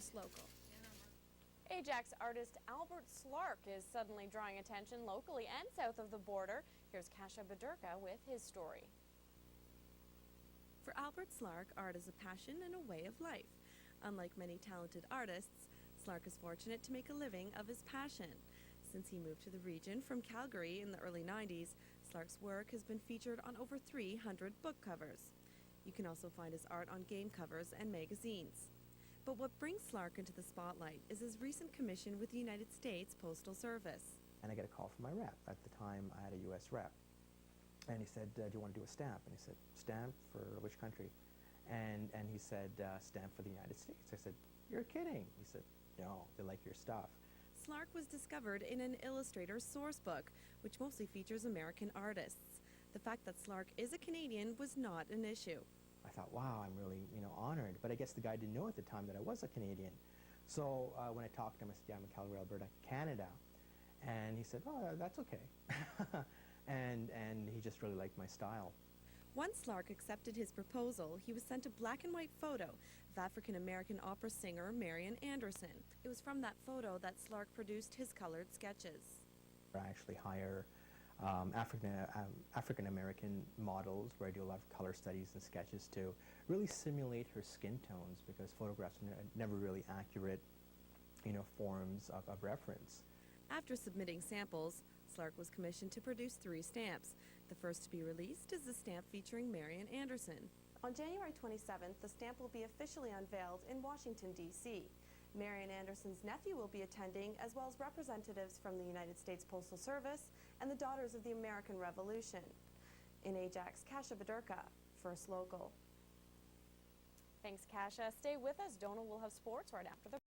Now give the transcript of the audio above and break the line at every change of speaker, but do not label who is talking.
First Local.
Ajax artist Albert Slark is suddenly drawing attention locally and south of the border. Here's Kasia Bodurka with his story.
For Albert Slark, art is a passion and a way of life. Unlike many talented artists, Slark is fortunate to make a living of his passion. Since he moved to the region from Calgary in the early 90s, Slark's work has been featured on over 300 book covers. You can also find his art on game covers and magazines. But what brings Slark into the spotlight is his recent commission with the United States Postal Service.
And I get a call from my rep. At the time, I had a U.S. rep. And he said, do you want to do a stamp? And I said, stamp for which country? And he said, stamp for the United States. I said, you're kidding. He said, no, they like your stuff.
Slark was discovered in an illustrator's source book, which mostly features American artists. The fact that Slark is a Canadian was not an issue.
I thought, wow, I'm really, honored. But I guess the guy didn't know at the time that I was a Canadian. So when I talked to him, I said, yeah, I'm in Calgary, Alberta, Canada. And he said, oh, that's okay. and he just really liked my style.
Once Slark accepted his proposal, he was sent a black and white photo of African-American opera singer Marian Anderson. It was from that photo that Slark produced his colored sketches.
I actually hire African-American models where I do a lot of color studies and sketches to really simulate her skin tones, because photographs are never really accurate, forms of reference.
After submitting samples, Slark was commissioned to produce 3 stamps. The first to be released is the stamp featuring Marian Anderson. On January 27th, the stamp will be officially unveiled in Washington, D.C. Marian Anderson's nephew will be attending, as well as representatives from the United States Postal Service and the Daughters of the American Revolution. In Ajax, Kasia Bodurka, First Local.
Thanks, Kasia. Stay with us. Donal will have sports right after the